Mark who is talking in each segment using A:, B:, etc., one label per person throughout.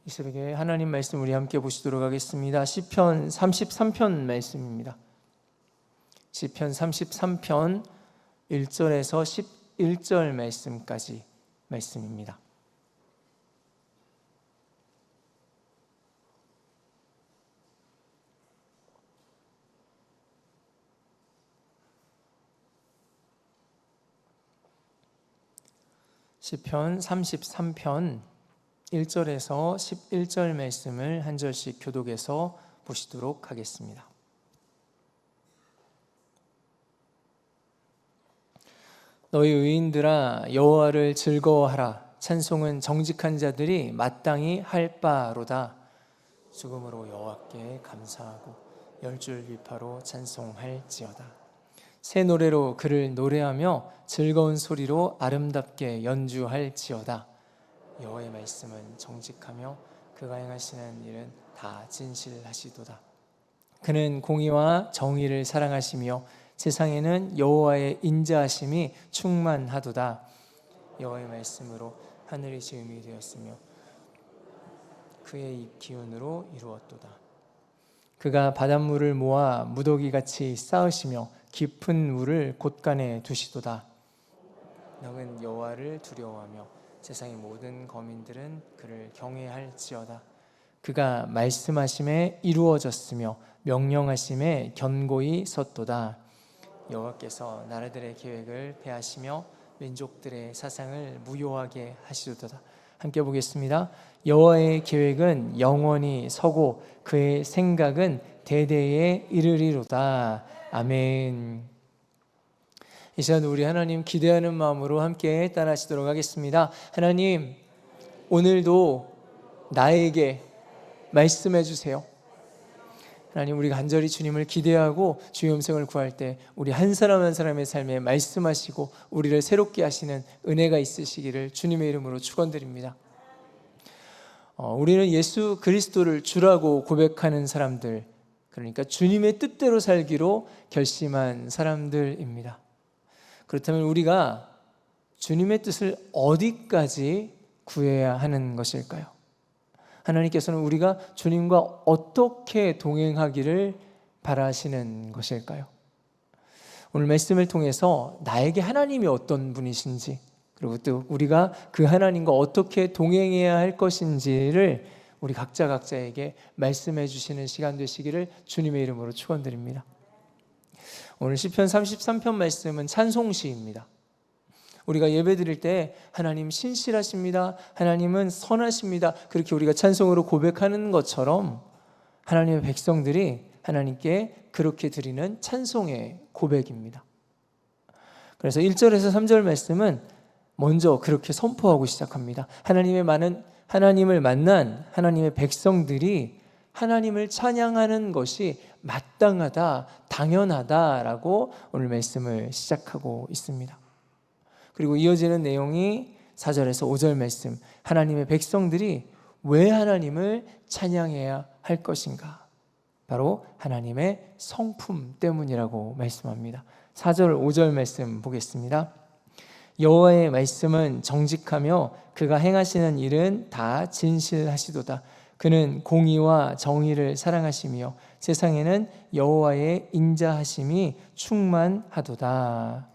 A: 이 새벽에 하나님 말씀 우리 함께 보시도록 하겠습니다. 시편 33편 말씀입니다. 시편 33편 1절에서 11절 말씀까지 말씀입니다. 시편 33편 1절에서 11절 말씀을 한 절씩 교독해서 보시도록 하겠습니다. 너희 의인들아 여호와를 즐거워하라. 찬송은 정직한 자들이 마땅히 할 바로다. 죽음으로 여호와께 감사하고 열줄 비파로 찬송할지어다. 새 노래로 그를 노래하며 즐거운 소리로 아름답게 연주할지어다. 여호와의 말씀은 정직하며 그가 행하시는 일은 다 진실하시도다. 그는 공의와 정의를 사랑하시며 세상에는 여호와의 인자하심이 충만하도다. 여호와의 말씀으로 하늘이 지음이 되었으며 그의 입 기운으로 이루었도다. 그가 바닷물을 모아 무더기같이 쌓으시며 깊은 물을 곳간에 두시도다. 너는 여호와를 두려워하며 세상의 모든 거민들은 그를 경외할지어다. 그가 말씀하심에 이루어졌으며 명령하심에 견고히 섰도다. 여호와께서 나라들의 계획을 폐하시며 민족들의 사상을 무효하게 하시도다. 함께 보겠습니다. 여호와의 계획은 영원히 서고 그의 생각은 대대에 이르리로다. 아멘. 이 시간 우리 하나님 기대하는 마음으로 함께 따라하시도록 하겠습니다. 하나님, 오늘도 나에게 말씀해 주세요. 하나님, 우리가 간절히 주님을 기대하고 주의 음성을 구할 때 우리 한 사람 한 사람의 삶에 말씀하시고 우리를 새롭게 하시는 은혜가 있으시기를 주님의 이름으로 축원드립니다. 우리는 예수 그리스도를 주라고 고백하는 사람들, 그러니까 주님의 뜻대로 살기로 결심한 사람들입니다. 그렇다면 우리가 주님의 뜻을 어디까지 구해야 하는 것일까요? 하나님께서는 우리가 주님과 어떻게 동행하기를 바라시는 것일까요? 오늘 말씀을 통해서 나에게 하나님이 어떤 분이신지, 그리고 또 우리가 그 하나님과 어떻게 동행해야 할 것인지를 우리 각자에게 말씀해 주시는 시간 되시기를 주님의 이름으로 축원드립니다. 오늘 시편 33편 말씀은 찬송시입니다. 우리가 예배 드릴 때 하나님 신실하십니다, 하나님은 선하십니다, 그렇게 우리가 찬송으로 고백하는 것처럼 하나님의 백성들이 하나님께 그렇게 드리는 찬송의 고백입니다. 그래서 1절에서 3절 말씀은 먼저 그렇게 선포하고 시작합니다. 하나님을 만난 하나님의 백성들이 하나님을 찬양하는 것이 마땅하다, 당연하다라고 오늘 말씀을 시작하고 있습니다. 그리고 이어지는 내용이 4절에서 5절 말씀, 하나님의 백성들이 왜 하나님을 찬양해야 할 것인가? 바로 하나님의 성품 때문이라고 말씀합니다. 4절, 5절 말씀 보겠습니다. 여호와의 말씀은 정직하며 그가 행하시는 일은 다 진실하시도다. 그는 공의와 정의를 사랑하시며 세상에는 여호와의 인자하심이 충만하도다.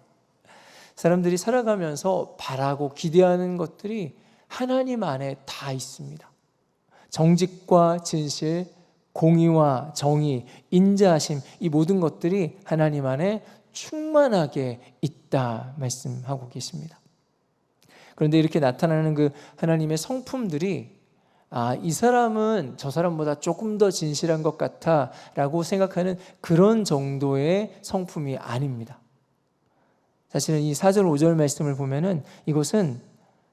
A: 사람들이 살아가면서 바라고 기대하는 것들이 하나님 안에 다 있습니다. 정직과 진실, 공의와 정의, 인자하심, 이 모든 것들이 하나님 안에 충만하게 있다 말씀하고 계십니다. 그런데 이렇게 나타나는 그 하나님의 성품들이 이 사람은 저 사람보다 조금 더 진실한 것 같아 라고 생각하는 그런 정도의 성품이 아닙니다. 사실은 이 4절 5절 말씀을 보면은 이것은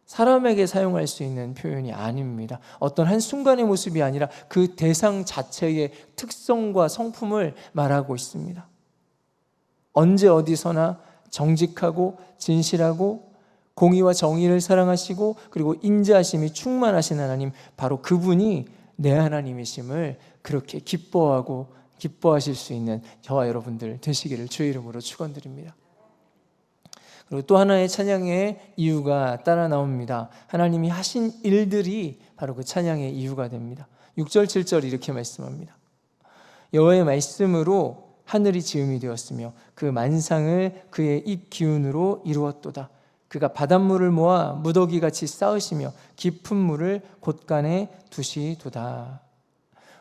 A: 사람에게 사용할 수 있는 표현이 아닙니다. 어떤 한순간의 모습이 아니라 그 대상 자체의 특성과 성품을 말하고 있습니다. 언제 어디서나 정직하고 진실하고 공의와 정의를 사랑하시고 그리고 인자하심이 충만하신 하나님, 바로 그분이 내 하나님이심을 그렇게 기뻐하실 수 있는 저와 여러분들 되시기를 주의 이름으로 축원드립니다. 그리고 또 하나의 찬양의 이유가 따라 나옵니다. 하나님이 하신 일들이 바로 그 찬양의 이유가 됩니다. 6절 7절 이렇게 말씀합니다. 여호와의 말씀으로 하늘이 지음이 되었으며 그 만상을 그의 입 기운으로 이루었도다. 그가 바닷물을 모아 무더기같이 쌓으시며 깊은 물을 곳간에 두시도다.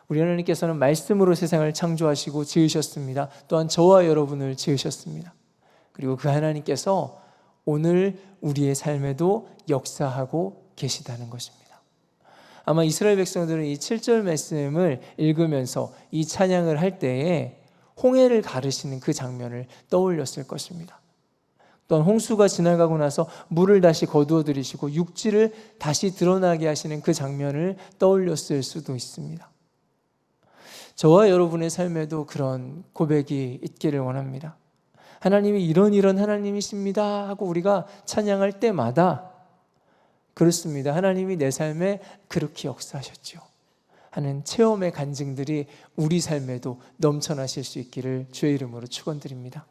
A: 우리 하나님께서는 말씀으로 세상을 창조하시고 지으셨습니다. 또한 저와 여러분을 지으셨습니다. 그리고 그 하나님께서 오늘 우리의 삶에도 역사하고 계시다는 것입니다. 아마 이스라엘 백성들은 이 7절 말씀을 읽으면서 이 찬양을 할 때에 홍해를 가르시는 그 장면을 떠올렸을 것입니다. 또한 홍수가 지나가고 나서 물을 다시 거두어 들이시고 육지를 다시 드러나게 하시는 그 장면을 떠올렸을 수도 있습니다. 저와 여러분의 삶에도 그런 고백이 있기를 원합니다. 하나님이 이런 하나님이십니다 하고 우리가 찬양할 때마다 그렇습니다. 하나님이 내 삶에 그렇게 역사하셨죠 하는 체험의 간증들이 우리 삶에도 넘쳐나실 수 있기를 주의 이름으로 축원드립니다.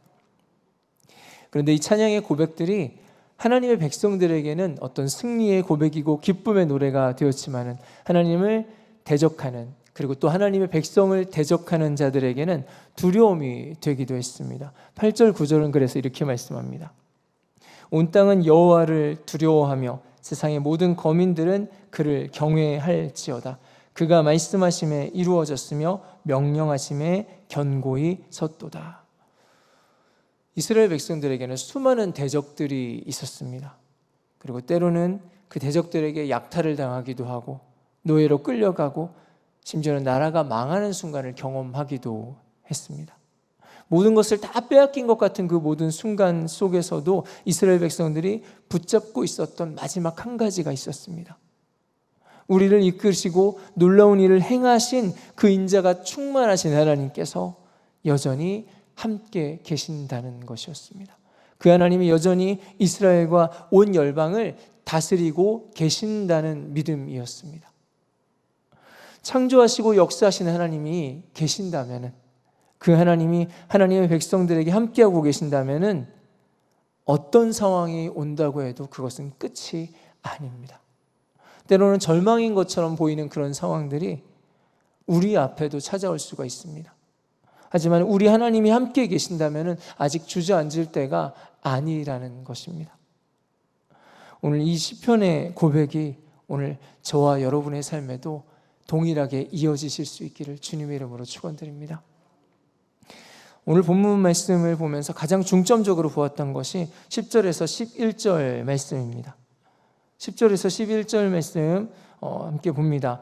A: 그런데 이 찬양의 고백들이 하나님의 백성들에게는 어떤 승리의 고백이고 기쁨의 노래가 되었지만은 하나님을 대적하는, 그리고 또 하나님의 백성을 대적하는 자들에게는 두려움이 되기도 했습니다. 8절 9절은 그래서 이렇게 말씀합니다. 온 땅은 여호와를 두려워하며 세상의 모든 거민들은 그를 경외할지어다. 그가 말씀하심에 이루어졌으며 명령하심에 견고히 섰도다. 이스라엘 백성들에게는 수많은 대적들이 있었습니다. 그리고 때로는 그 대적들에게 약탈을 당하기도 하고 노예로 끌려가고 심지어는 나라가 망하는 순간을 경험하기도 했습니다. 모든 것을 다 빼앗긴 것 같은 그 모든 순간 속에서도 이스라엘 백성들이 붙잡고 있었던 마지막 한 가지가 있었습니다. 우리를 이끄시고 놀라운 일을 행하신 그 인자가 충만하신 하나님께서 여전히 함께 계신다는 것이었습니다. 그 하나님이 여전히 이스라엘과 온 열방을 다스리고 계신다는 믿음이었습니다. 창조하시고 역사하시는 하나님이 계신다면, 그 하나님이 하나님의 백성들에게 함께하고 계신다면 어떤 상황이 온다고 해도 그것은 끝이 아닙니다. 때로는 절망인 것처럼 보이는 그런 상황들이 우리 앞에도 찾아올 수가 있습니다. 하지만 우리 하나님이 함께 계신다면 아직 주저앉을 때가 아니라는 것입니다. 오늘 이 시편의 고백이 오늘 저와 여러분의 삶에도 동일하게 이어지실 수 있기를 주님의 이름으로 축원드립니다. 오늘 본문 말씀을 보면서 가장 중점적으로 보았던 것이 10절에서 11절 말씀입니다. 10절에서 11절 말씀 함께 봅니다.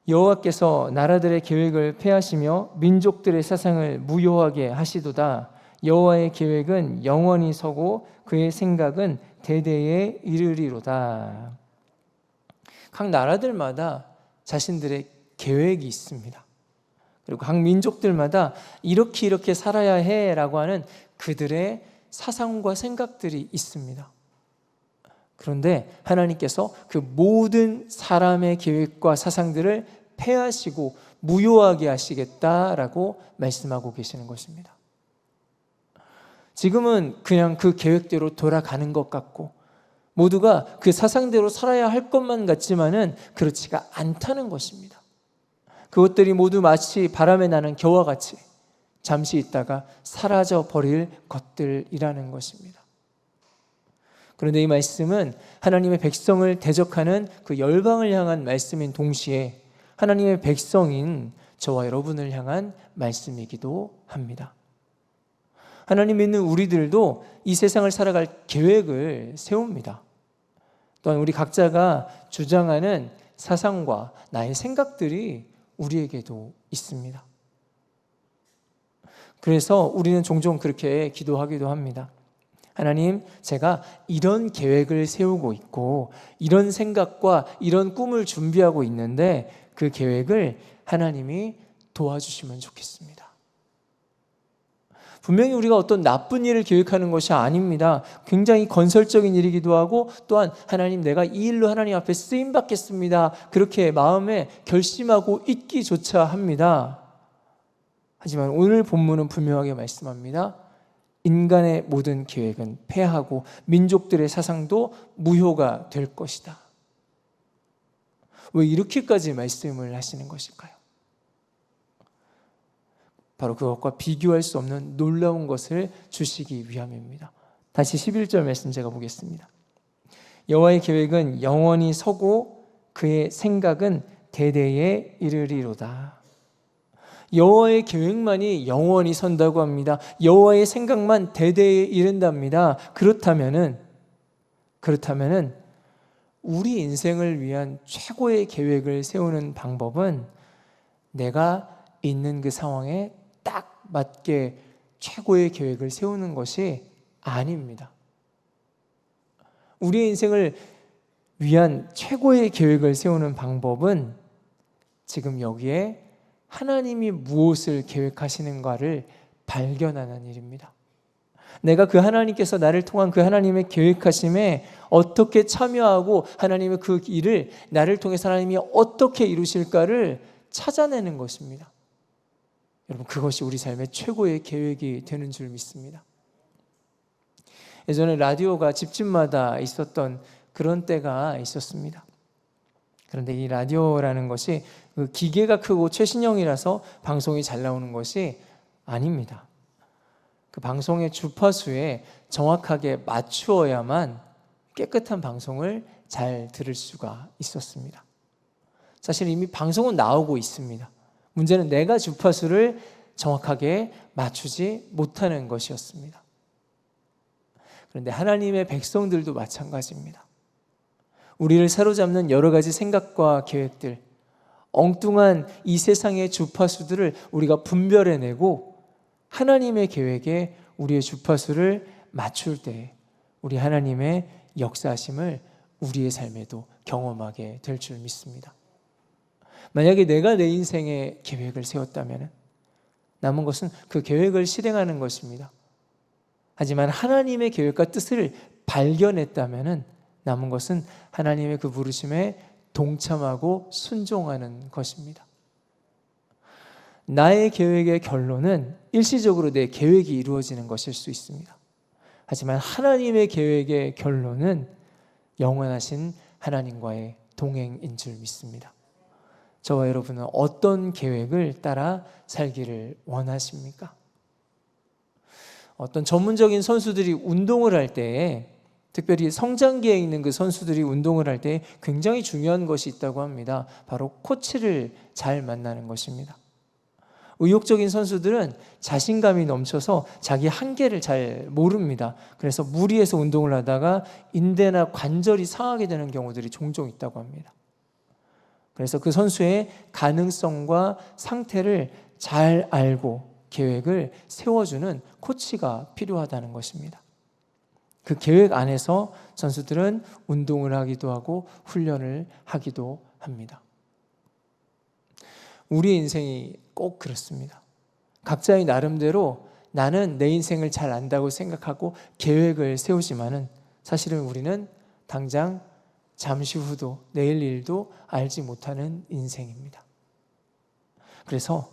A: 여호와께서 나라들의 계획을 폐하시며 민족들의 사상을 무효하게 하시도다. 여호와의 계획은 영원히 서고 그의 생각은 대대에 이르리로다. 각 나라들마다 자신들의 계획이 있습니다. 그리고 각 민족들마다 이렇게 살아야 해라고 하는 그들의 사상과 생각들이 있습니다. 그런데 하나님께서 그 모든 사람의 계획과 사상들을 폐하시고 무효하게 하시겠다라고 말씀하고 계시는 것입니다. 지금은 그냥 그 계획대로 돌아가는 것 같고 모두가 그 사상대로 살아야 할 것만 같지만은 그렇지가 않다는 것입니다. 그것들이 모두 마치 바람에 나는 겨와 같이 잠시 있다가 사라져 버릴 것들이라는 것입니다. 그런데 이 말씀은 하나님의 백성을 대적하는 그 열방을 향한 말씀인 동시에 하나님의 백성인 저와 여러분을 향한 말씀이기도 합니다. 하나님 믿는 우리들도 이 세상을 살아갈 계획을 세웁니다. 또한 우리 각자가 주장하는 사상과 나의 생각들이 우리에게도 있습니다. 그래서 우리는 종종 그렇게 기도하기도 합니다. 하나님, 제가 이런 계획을 세우고 있고 이런 생각과 이런 꿈을 준비하고 있는데 그 계획을 하나님이 도와주시면 좋겠습니다. 분명히 우리가 어떤 나쁜 일을 계획하는 것이 아닙니다. 굉장히 건설적인 일이기도 하고 또한 하나님, 내가 이 일로 하나님 앞에 쓰임받겠습니다. 그렇게 마음에 결심하고 있기조차 합니다. 하지만 오늘 본문은 분명하게 말씀합니다. 인간의 모든 계획은 패하고 민족들의 사상도 무효가 될 것이다. 왜 이렇게까지 말씀을 하시는 것일까요? 바로 그것과 비교할 수 없는 놀라운 것을 주시기 위함입니다. 다시 11절 말씀 제가 보겠습니다. 여호와의 계획은 영원히 서고 그의 생각은 대대에 이르리로다. 여호와의 계획만이 영원히 선다고 합니다. 여호와의 생각만 대대에 이른답니다. 그렇다면은 우리 인생을 위한 최고의 계획을 세우는 방법은 내가 있는 그 상황에 딱 맞게 최고의 계획을 세우는 것이 아닙니다. 우리의 인생을 위한 최고의 계획을 세우는 방법은 지금 여기에 하나님이 무엇을 계획하시는가를 발견하는 일입니다. 내가 그 하나님께서 나를 통한 그 하나님의 계획하심에 어떻게 참여하고 하나님의 그 일을 나를 통해서 하나님이 어떻게 이루실까를 찾아내는 것입니다. 여러분, 그것이 우리 삶의 최고의 계획이 되는 줄 믿습니다. 예전에 라디오가 집집마다 있었던 그런 때가 있었습니다. 그런데 이 라디오라는 것이 그 기계가 크고 최신형이라서 방송이 잘 나오는 것이 아닙니다. 그 방송의 주파수에 정확하게 맞추어야만 깨끗한 방송을 잘 들을 수가 있었습니다. 사실 이미 방송은 나오고 있습니다. 문제는 내가 주파수를 정확하게 맞추지 못하는 것이었습니다. 그런데 하나님의 백성들도 마찬가지입니다. 우리를 사로잡는 여러 가지 생각과 계획들, 엉뚱한 이 세상의 주파수들을 우리가 분별해내고 하나님의 계획에 우리의 주파수를 맞출 때 우리 하나님의 역사하심을 우리의 삶에도 경험하게 될 줄 믿습니다. 만약에 내가 내 인생의 계획을 세웠다면 남은 것은 그 계획을 실행하는 것입니다. 하지만 하나님의 계획과 뜻을 발견했다면 남은 것은 하나님의 그 부르심에 동참하고 순종하는 것입니다. 나의 계획의 결론은 일시적으로 내 계획이 이루어지는 것일 수 있습니다. 하지만 하나님의 계획의 결론은 영원하신 하나님과의 동행인 줄 믿습니다. 저와 여러분은 어떤 계획을 따라 살기를 원하십니까? 어떤 전문적인 선수들이 운동을 할 때에, 특별히 성장기에 있는 그 선수들이 운동을 할 때 굉장히 중요한 것이 있다고 합니다. 바로 코치를 잘 만나는 것입니다. 의욕적인 선수들은 자신감이 넘쳐서 자기 한계를 잘 모릅니다. 그래서 무리해서 운동을 하다가 인대나 관절이 상하게 되는 경우들이 종종 있다고 합니다. 그래서 그 선수의 가능성과 상태를 잘 알고 계획을 세워주는 코치가 필요하다는 것입니다. 그 계획 안에서 선수들은 운동을 하기도 하고 훈련을 하기도 합니다. 우리 인생이 꼭 그렇습니다. 각자의 나름대로 나는 내 인생을 잘 안다고 생각하고 계획을 세우지만은 사실은 우리는 당장 잠시 후도 내일 일도 알지 못하는 인생입니다. 그래서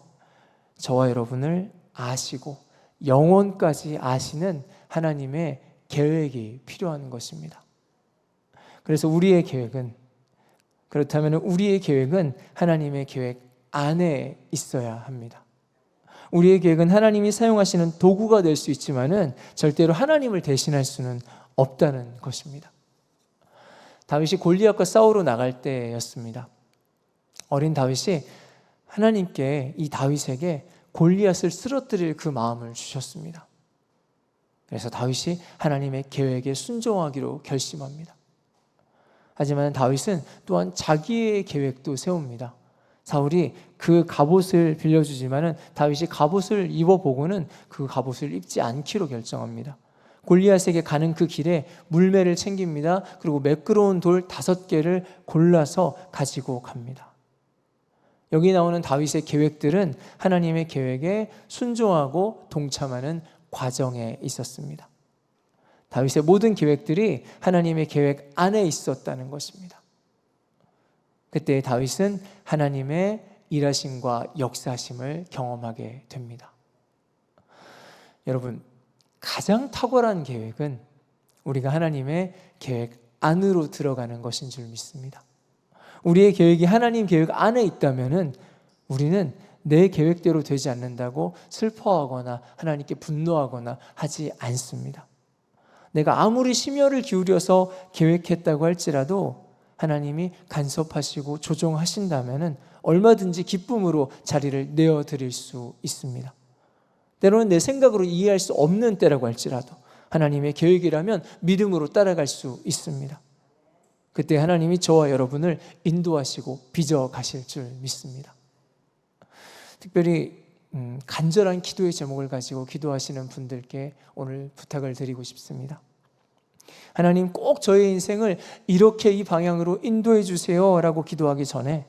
A: 저와 여러분을 아시고 영원까지 아시는 하나님의 계획이 필요한 것입니다. 그래서 우리의 계획은, 그렇다면 우리의 계획은 하나님의 계획 안에 있어야 합니다. 우리의 계획은 하나님이 사용하시는 도구가 될 수 있지만은 절대로 하나님을 대신할 수는 없다는 것입니다. 다윗이 골리앗과 싸우러 나갈 때였습니다. 어린 다윗이 하나님께 이 다윗에게 골리앗을 쓰러뜨릴 그 마음을 주셨습니다. 그래서 다윗이 하나님의 계획에 순종하기로 결심합니다. 하지만 다윗은 또한 자기의 계획도 세웁니다. 사울이 그 갑옷을 빌려주지만은 다윗이 갑옷을 입어보고는 그 갑옷을 입지 않기로 결정합니다. 골리앗에게 가는 그 길에 물매를 챙깁니다. 그리고 매끄러운 돌 5개를 골라서 가지고 갑니다. 여기 나오는 다윗의 계획들은 하나님의 계획에 순종하고 동참하는 과정에 있었습니다. 다윗의 모든 계획들이 하나님의 계획 안에 있었다는 것입니다. 그때 다윗은 하나님의 일하심과 역사하심을 경험하게 됩니다. 여러분, 가장 탁월한 계획은 우리가 하나님의 계획 안으로 들어가는 것인 줄 믿습니다. 우리의 계획이 하나님 계획 안에 있다면은 우리는 내 계획대로 되지 않는다고 슬퍼하거나 하나님께 분노하거나 하지 않습니다. 내가 아무리 심혈을 기울여서 계획했다고 할지라도 하나님이 간섭하시고 조정하신다면은 얼마든지 기쁨으로 자리를 내어드릴 수 있습니다. 때로는 내 생각으로 이해할 수 없는 때라고 할지라도 하나님의 계획이라면 믿음으로 따라갈 수 있습니다. 그때 하나님이 저와 여러분을 인도하시고 빚어 가실 줄 믿습니다. 특별히 간절한 기도의 제목을 가지고 기도하시는 분들께 오늘 부탁을 드리고 싶습니다. 하나님, 꼭 저의 인생을 이렇게 이 방향으로 인도해 주세요 라고 기도하기 전에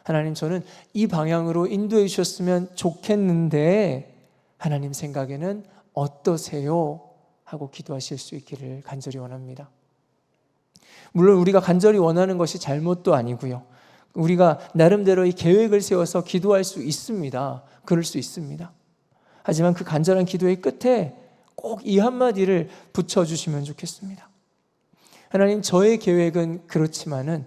A: 하나님, 저는 이 방향으로 인도해 주셨으면 좋겠는데 하나님 생각에는 어떠세요? 하고 기도하실 수 있기를 간절히 원합니다. 물론 우리가 간절히 원하는 것이 잘못도 아니고요, 우리가 나름대로 이 계획을 세워서 기도할 수 있습니다. 그럴 수 있습니다. 하지만 그 간절한 기도의 끝에 꼭 이 한마디를 붙여주시면 좋겠습니다. 하나님, 저의 계획은 그렇지만은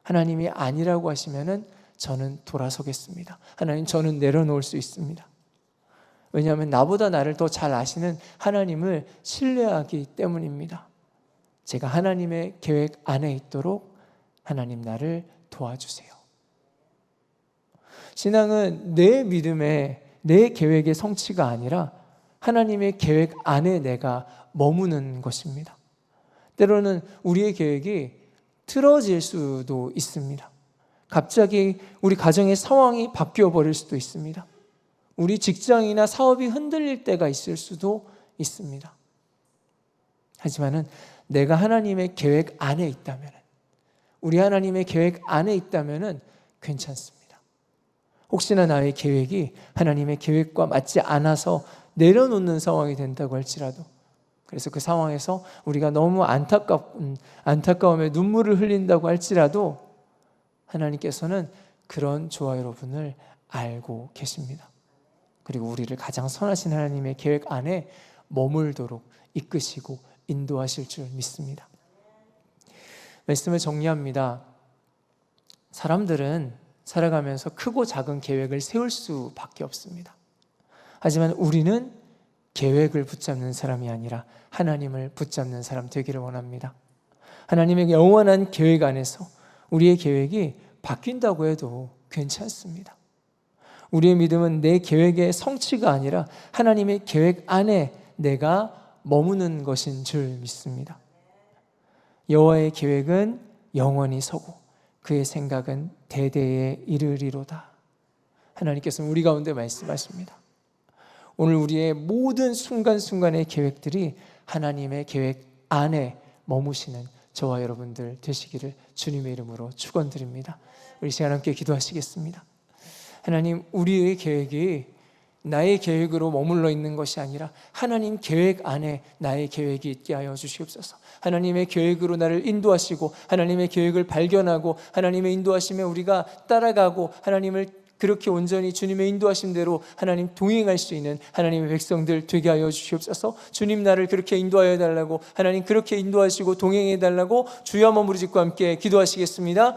A: 하나님이 아니라고 하시면은 저는 돌아서겠습니다. 하나님, 저는 내려놓을 수 있습니다. 왜냐하면 나보다 나를 더 잘 아시는 하나님을 신뢰하기 때문입니다. 제가 하나님의 계획 안에 있도록 하나님 나를 도와주세요. 신앙은 내 믿음의, 내 계획의 성취가 아니라 하나님의 계획 안에 내가 머무는 것입니다. 때로는 우리의 계획이 틀어질 수도 있습니다. 갑자기 우리 가정의 상황이 바뀌어 버릴 수도 있습니다. 우리 직장이나 사업이 흔들릴 때가 있을 수도 있습니다. 하지만은 내가 하나님의 계획 안에 있다면, 우리 하나님의 계획 안에 있다면 괜찮습니다. 혹시나 나의 계획이 하나님의 계획과 맞지 않아서 내려놓는 상황이 된다고 할지라도, 그래서 그 상황에서 우리가 너무 안타까움에 눈물을 흘린다고 할지라도 하나님께서는 그런 저와 여러분을 알고 계십니다. 그리고 우리를 가장 선하신 하나님의 계획 안에 머물도록 이끄시고 인도하실 줄 믿습니다. 말씀을 정리합니다. 사람들은 살아가면서 크고 작은 계획을 세울 수밖에 없습니다. 하지만 우리는 계획을 붙잡는 사람이 아니라 하나님을 붙잡는 사람 되기를 원합니다. 하나님의 영원한 계획 안에서 우리의 계획이 바뀐다고 해도 괜찮습니다. 우리의 믿음은 내 계획의 성취가 아니라 하나님의 계획 안에 내가 머무는 것인 줄 믿습니다. 여호와의 계획은 영원히 서고 그의 생각은 대대에 이르리로다. 하나님께서는 우리 가운데 말씀하십니다. 오늘 우리의 모든 순간순간의 계획들이 하나님의 계획 안에 머무시는 저와 여러분들 되시기를 주님의 이름으로 축원드립니다. 우리 시간 함께 기도하시겠습니다. 하나님, 우리의 계획이 나의 계획으로 머물러 있는 것이 아니라 하나님 계획 안에 나의 계획이 있게 하여 주시옵소서. 하나님의 계획으로 나를 인도하시고 하나님의 계획을 발견하고 하나님의 인도하심에 우리가 따라가고 하나님을 그렇게 온전히 주님의 인도하심대로 하나님 동행할 수 있는 하나님의 백성들 되게 하여 주시옵소서. 주님 나를 그렇게 인도하여 달라고, 하나님 그렇게 인도하시고 동행해 달라고 주여 한번 무리 짓고 함께 기도하시겠습니다.